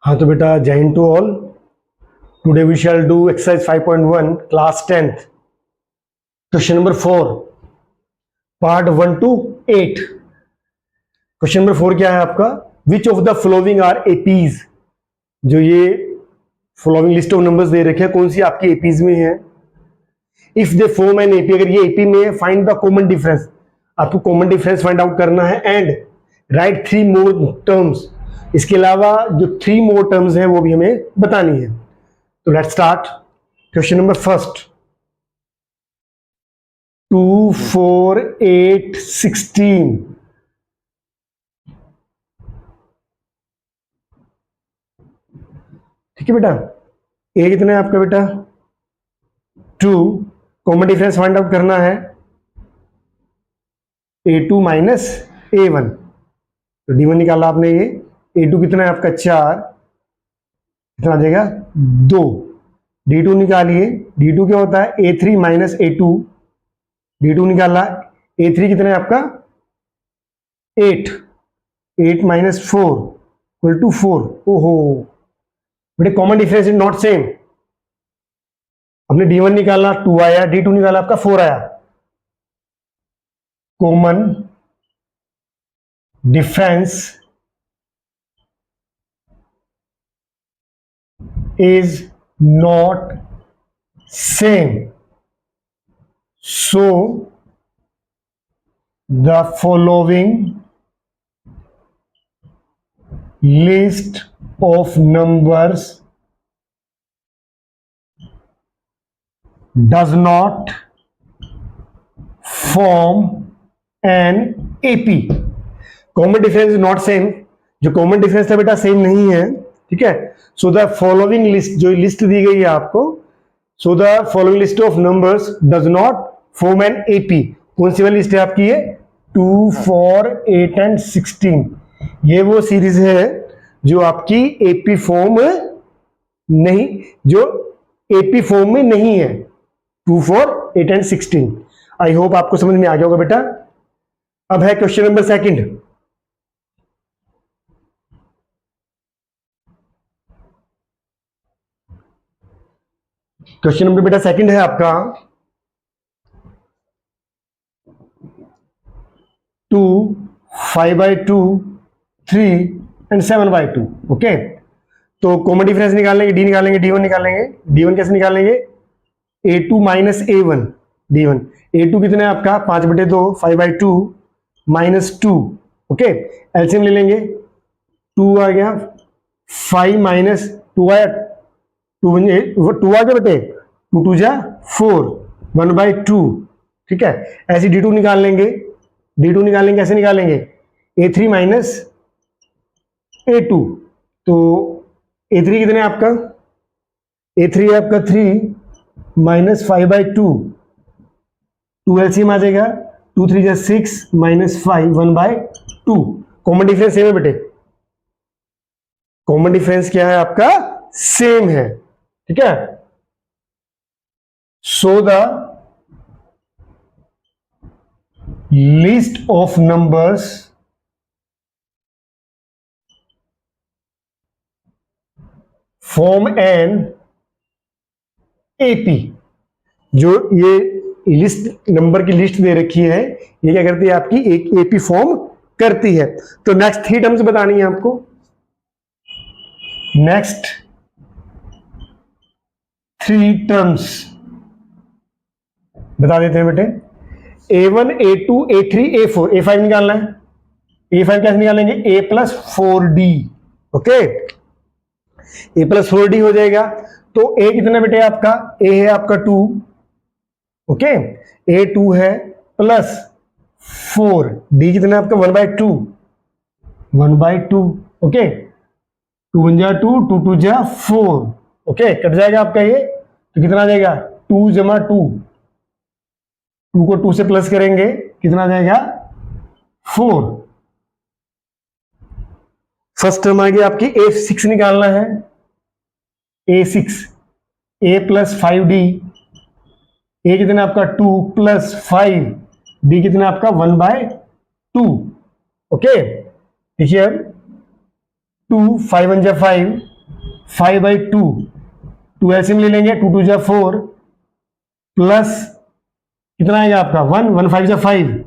हाँ तो बेटा जय हिंद to all. Today we shall do exercise 5.1 class 10th question number 4 part 1 to 8। Question number 4 क्या है आपका? Which of the following are APs. जो ये फॉलोइंग लिस्ट ऑफ नंबर्स दे रखे हैं कौन सी आपकी एपीज में है? If they form an AP, अगर ये एपी में फाइंड द कॉमन डिफरेंस, आपको कॉमन डिफरेंस फाइंड आउट करना है एंड राइट 3 मोर टर्म्स। इसके अलावा जो 3 मोर टर्म्स हैं वो भी हमें बतानी है। तो let's start. Question number first, 2 4 8 16। ठीक है बेटा, ए कितना है आपका बेटा? 2। कॉमन डिफरेंस फाइंड आउट करना है A2 माइनस A1। तो D1 निकाला आपने, ये A2 कितना है आपका? 4। कितना आ जाएगा? 2। D2 निकालिए, D2 क्या होता है? A3 minus A2। D2 निकाला, A3 कितना है आपका? 8। 8 माइनस 4 इक्वल टू 4। ओहो बेटे, common difference is not same. हमने D1 निकाला 2 आया, D2 निकाला आपका 4 आया। Common difference is not same, so the following list of numbers does not form an AP। Common difference is not same, जो common difference था बेटा सेम नहीं है। ठीक है, सो द फॉलोइंग लिस्ट, जो लिस्ट दी गई है आपको, so the following list of numbers does not form an AP. कौन सी वाली लिस्ट है आपकी? ये 2 4 8 एंड 16। ये वो सीरीज है जो आपकी एपी फॉर्म नहीं, जो एपी फॉर्म में नहीं है। 2 4 8 एंड 16। आई होप आपको समझ में आ गया होगा बेटा। अब है question number second. Question number बेटा सेकंड है आपका 2 5/2 3 एंड 7/2। ओके, तो कॉमन डिफरेंस निकालेंगे, डी निकालेंगे, D1 निकालेंगे। D1 कैसे निकालेंगे? A2 minus A1। D1 A2 कितना है आपका? 5/2 5/2 माइनस 2। ओके, एलसीएम ले लेंगे, 2 आ गया, 5 माइनस 2 आया, 2 आ गया बेटे, 2 2 जा 4 1/2। ठीक है, ऐसे D2 निकाल लेंगे। D2 निकालेंगे, कैसे निकालेंगे? A3 minus A2। तो A3 कितने आपका? A3 है आपका 3 माइनस 5/2। 2 एलसीएम आ जाएगा, 2 3 जा 6 माइनस 5 1/2। कॉमन डिफरेंस सेम है बेटे, कॉमन डिफरेंस क्या है आपका? सेम है। ठीक है, so the list of numbers form an AP. जो ये लिस्ट नंबर की लिस्ट दे रखी है, ये क्या करती है? आपकी एक एपी फॉर्म करती है। तो नेक्स्ट 3 टर्म्स बतानी है आपको। नेक्स्ट 3 टर्म्स बता देते हैं बेटे। A1 A2 A3 A4। A5 निकालना है। A5 कैसे निकालेंगे? A plus 4D। Okay, A plus 4D हो जाएगा। तो A कितना बेटे आपका? A है आपका 2। ओके, A2 है प्लस 4, D कितना आपका? 1/2 1/2। ओके, 2 1 जा 2 2 2 जा 4। ओके, कट जाएगा आपका ये, तो कितना आ जाएगा? 2 जमा 2, 2 को 2 से प्लस करेंगे, कितना आ जाएगा? 4। फर्स्ट टर्म आ गया आपकी। A6 निकालना है। A6 A plus 5D। A कितना आपका? 2 प्लस 5, D कितना आपका? 1/2। ओके, देखिए अब 2 5 1 जा 5 5/2, 2 एलसीएम ले लेंगे, 2 2 जा 4 प्लस कितना आएगा आपका 1, 1 5 जा 5,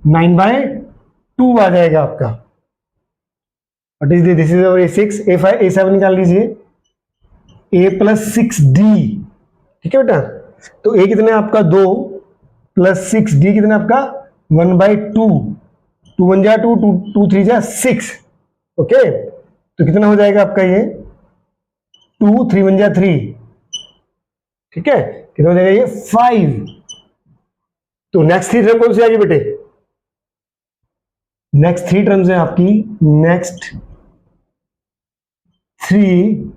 9/2 आ जाएगा आपका। What is this is our A6, A5, A7 निकाल लीजिए, A प्लस 6D, ठीक है बेटा। तो A कितना है आपका 2 प्लस 6D कितना है आपका 1/2, 2 1 जा 2, 2 3 जा 6, ओके। तो कितना हो जाएगा आपका ये 2 3 1 जा 3, ठीक है, कितना हो जाएगा ये 5। तो नेक्स्ट 3 टर्म कौन सी आएगी बेटे? नेक्स्ट 3 टर्म्स है आपकी, नेक्स्ट 3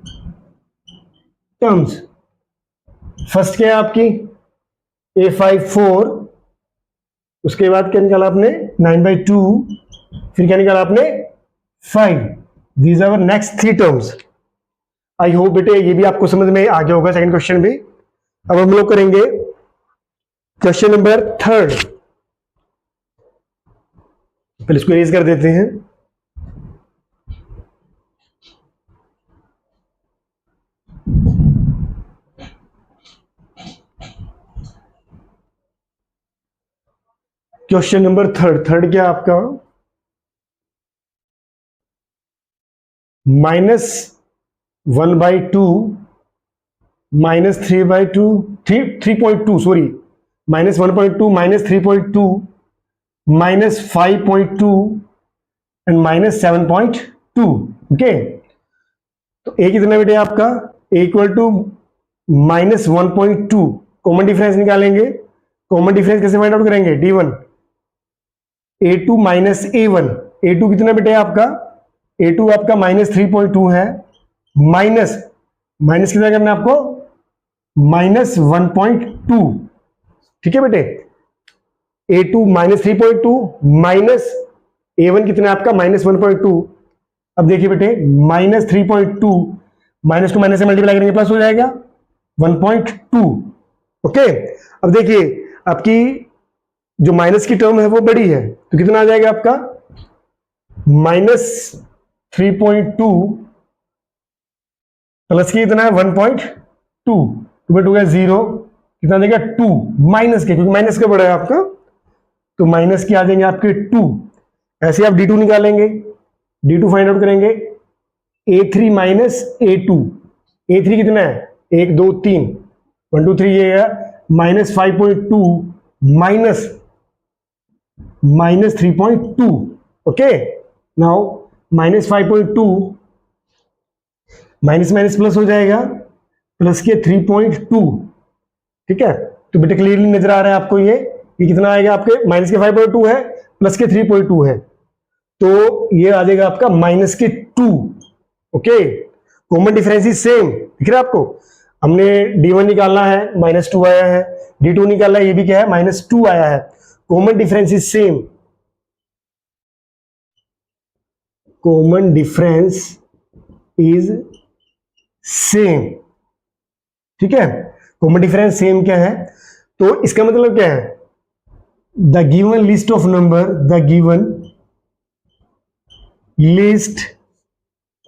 टर्म्स। फर्स्ट क्या है आपकी A5 4, उसके बाद क्या निकाला आपने 9/2, फिर क्या निकाला आपने 5। These our next 3 terms. I hope बेटे ये भी आपको समझ में आ गया होगा, सेकंड क्वेश्चन भी। अब हम लोग करेंगे क्वेश्चन नंबर 3। पहले इसको इरेज कर देते हैं। क्वेश्चन नंबर 3, थर्ड क्या आपका -1/2 -3/2 3.2 सॉरी -1.2 -3.2 -5.2 एंड -7.2, ओके। तो ए कितना बेटे आपका इक्वल टू -1.2, कॉमन डिफरेंस निकालेंगे। कॉमन डिफरेंस कैसे फाइंड आउट करेंगे? D1 A2 minus A1, A2 कितना बेटे आपका A2 आपका -3.2 है, माइनस कितना करना है आपको -1.2, ठीक है बेटे। A2 -3.2 माइनस A1 कितना है आपका -1.2। अब देखिए बेटे -3.2 -2 माइनस से मल्टीप्लाई करेंगे प्लस हो जाएगा 1.2, ओके। अब देखिए आपकी जो माइनस की टर्म है वो बड़ी है, तो कितना आ जाएगा आपका -3.2 प्लस की कितना है 1.2, तो बेट हो गया 0, कितना देगा 2 माइनस के, क्योंकि माइनस का बड़ा है आपका, तो माइनस के आ जाएंगे आपके 2। ऐसे आप D2 निकालेंगे, D2 फाइंड आउट करेंगे। A3 माइनस A2, A3 कितना है 1 2 3 1 2 3, ये है -5.2 minus 3.2, okay. Now -5.2 minus minus plus हो जाएगा, प्लस के 3.2, ठीक है। तो बेटा क्लियरली नजर आ रहा है आपको ये कितना आएगा आपके माइनस के 5.2 है, प्लस के 3.2 है, तो ये आ जाएगा आपका माइनस के 2, okay. Common difference is same, दिख रहा है आपको। हमने D1 निकालना है -2 आया है, D2 निकालना है, ये भी क्या है -2 आया है। Common difference is same, common difference is same, ठीक है। कॉमन डिफरेंस सेम क्या है, तो इसका मतलब क्या है the given list of number, the given list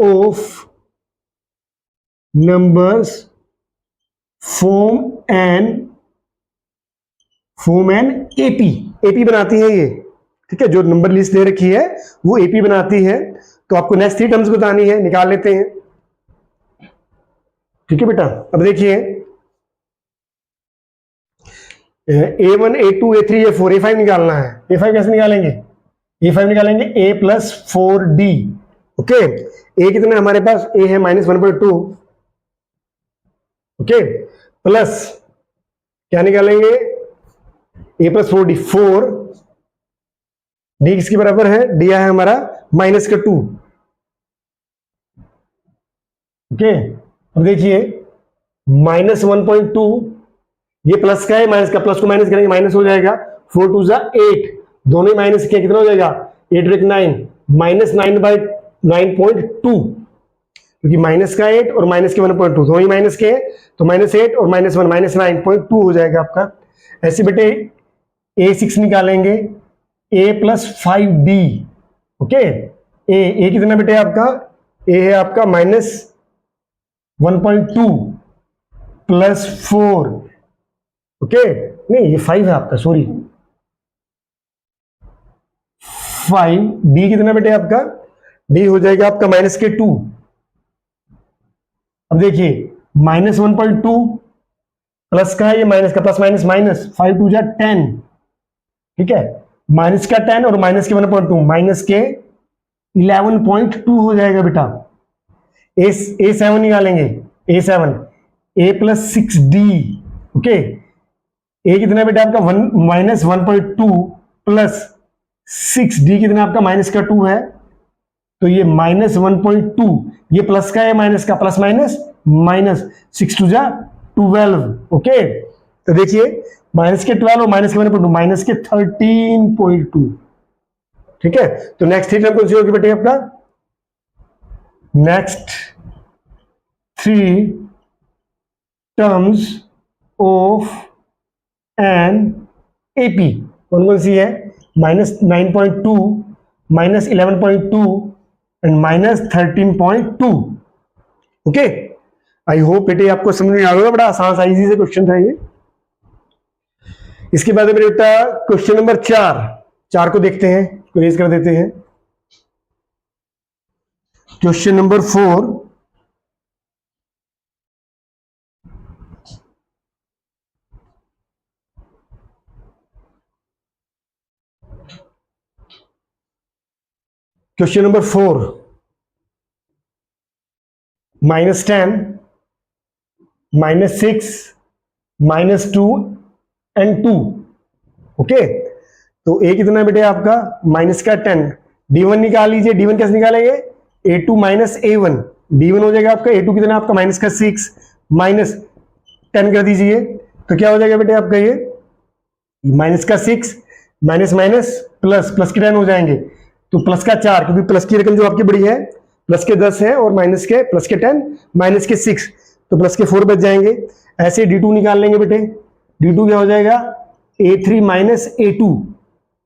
of numbers form an AP बनाती है ये, ठीक है। जो नंबर लिस्ट दे रखी है वो एपी बनाती है। तो आपको नेक्स्ट 3 टर्म्स बतानी है, निकाल लेते हैं, ठीक है बेटा। अब देखिए A1 A2 A3 A4 A5 निकालना है। A5 कैसे निकालेंगे? A5 निकालेंगे A plus 4D, okay. A कितना हमारे पास A है -1.2, ओके, प्लस क्या निकालेंगे A प्लस 4D 4, D किसके बराबर है, D है हमारा -2, ओके। अब देखिए -1.2, ये प्लस का है, माइनस का, प्लस को माइनस करेंगे माइनस हो जाएगा, 4 2 जा 8, दोनों ही माइनस किया कितना हो जाएगा 8 और 9, -9/9.2, क्योंकि माइनस का 8 और माइनस के 1.2 दोनों ही माइनस के हैं, तो -8 और -1 -9.2 हो जाएगा आपका। ऐसे बेटे A6 निकालेंगे, A प्लस 5D, ओके। ए कितना बेटे आपका A है आपका 1.2 प्लस 4, ओके, नहीं ये 5 है आपका, सॉरी 5, डी कितना बेटे आपका, डी हो जाएगा आपका माइनस के 2। अब देखिए -1.2 प्लस का है, ये माइनस का, प्लस माइनस माइनस, 5 2 जा 10, ठीक है, माइनस का 10 और माइनस के 1.2, माइनस के 11.2 हो जाएगा बेटा। A7 निकालेंगे, A7 A plus 6D, okay, A कितना बेटा आपका -1.2 प्लस 6D कितना आपका माइनस का 2 है, तो ये -1.2, ये प्लस का है माइनस का, प्लस माइनस माइनस, 6 2 जा 12, ओके, तो देखिए माइनस के 12 और माइनस के 1.2, माइनस के 13.2, ठीक है। तो नेक्स्ट थ्री टर्म कौन सी होगी बेटे आपका, next three terms of an AP कौन कौन सी है, -9.2, -11.2 एंड -13.2, ओके। आई होप बेटे आपको समझ में आ गया, बड़ा आसान सा इजी से क्वेश्चन था ये। इसके बाद मेरे बेटा क्वेश्चन नंबर 4 को देखते हैं, रेज कर देते हैं। Question number 4, question number 4, -10, -6, -2 and 2, okay. तो ए कितना बेटे आपका, माइनस का 10, D1 निकाल लीजिए, D1 कैसे निकालेंगे, A2 माइनस A1, D1 हो जाएगा आपका, A2 कितना आपका माइनस का 6 माइनस 10 कर दीजिए, तो क्या हो जाएगा बेटे आपका ये माइनस का 6 माइनस माइनस प्लस, प्लस के 10 हो जाएंगे, तो प्लस का 4, क्योंकि प्लस की रकम जो आपकी बड़ी है प्लस के 10 है, और माइनस के प्लस के 10 माइनस के 6, तो प्लस के 4 बच जाएंगे। ऐसे D2 निकाल लेंगे बेटे, D2 क्या हो जाएगा, A3 माइनस A2,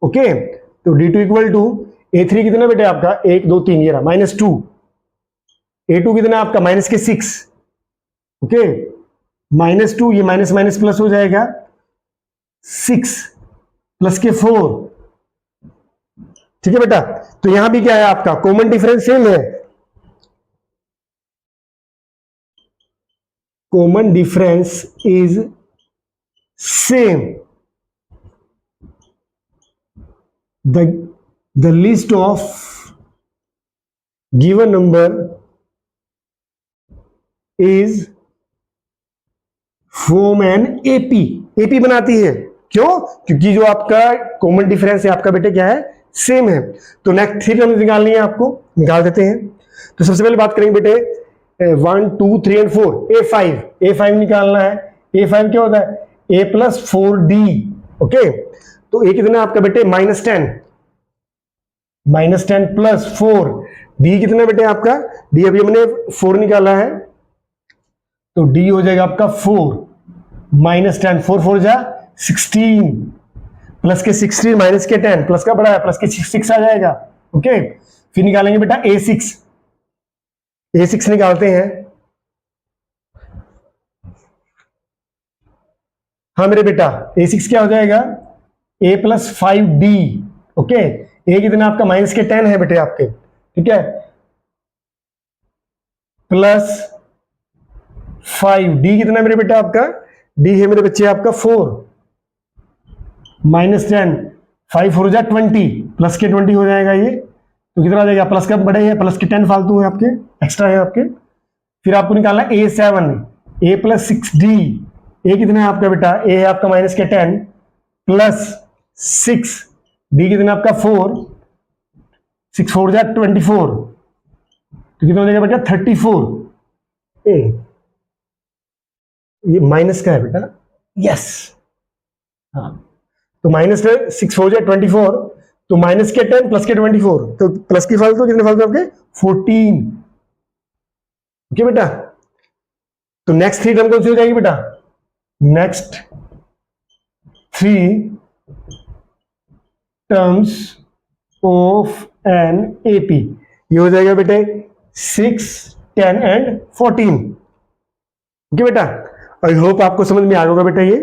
ओके, तो D2 इक्वल टू A3 कितना बेटे आपका 1 2 3, ये रहा -2, A2 कितना आपका माइनस के 6, ओके, -2, ये माइनस माइनस प्लस हो जाएगा, 6 प्लस के 4, ठीक है बेटा। तो यहां भी क्या है आपका कॉमन डिफरेंस सेम है, common difference is same, the list of given number is form an AP बनाती है, क्यों, क्योंकि जो आपका कॉमन डिफरेंस है आपका बेटे क्या है, सेम है। तो नेक्स्ट थ्री टर्म्स निकालनी है आपको, निकाल देते हैं। तो सबसे पहले बात करेंगे बेटे 1 2 3 एंड 4, A5 निकालना है। A5 क्या होता है, A प्लस 4D, ओके। तो A कितना आपका बेटे -10 प्लस 4, D कितना बेटे आपका, D अभी हमने 4 निकाला है, तो D हो जाएगा आपका 4 -10, 4 4 जा 16, प्लस के 16 माइनस के 10, प्लस का बड़ा है, प्लस के 6 आ जाएगा, ओके। फिर निकालेंगे बेटा A6 निकालते हैं। हाँ मेरे बेटा A6 क्या हो जाएगा, A plus 5D, okay. A कितना आपका माइनस के 10 है बेटे आपके, ठीक है, प्लस 5D कितना मेरे बेटा आपका, D है मेरे बच्चे आपका 4 -10, 5 4 जा 20, प्लस के 20 हो जाएगा ये, तो कितना आ जाएगा, प्लस का बड़े हैं, प्लस के 10 फालतू है आपके, एक्स्ट्रा है आपके। फिर आपको निकालना A7, A plus 6D, A कितना है आपका बेटा, A है आपका माइनस के 10 प्लस 6, D कितना आपका 4, 6 4 जा 24, तो कितना हो जाएगा बेटा 34। ये माइनस का है बेटा, यस, हाँ, तो -6 4 जा 24, तो माइनस के 10 प्लस के 24, तो प्लस की फालतू कितने फालतू आपके 14, ओके बेटा। तो नेक्स्ट थ्री टर्म कौन सी हो जाएगी बेटा, next three terms of an AP, ये हो जाएगा बेटे 6 10 एंड 14, ओके बेटा, आई होप आपको समझ में आ गया होगा बेटा ये।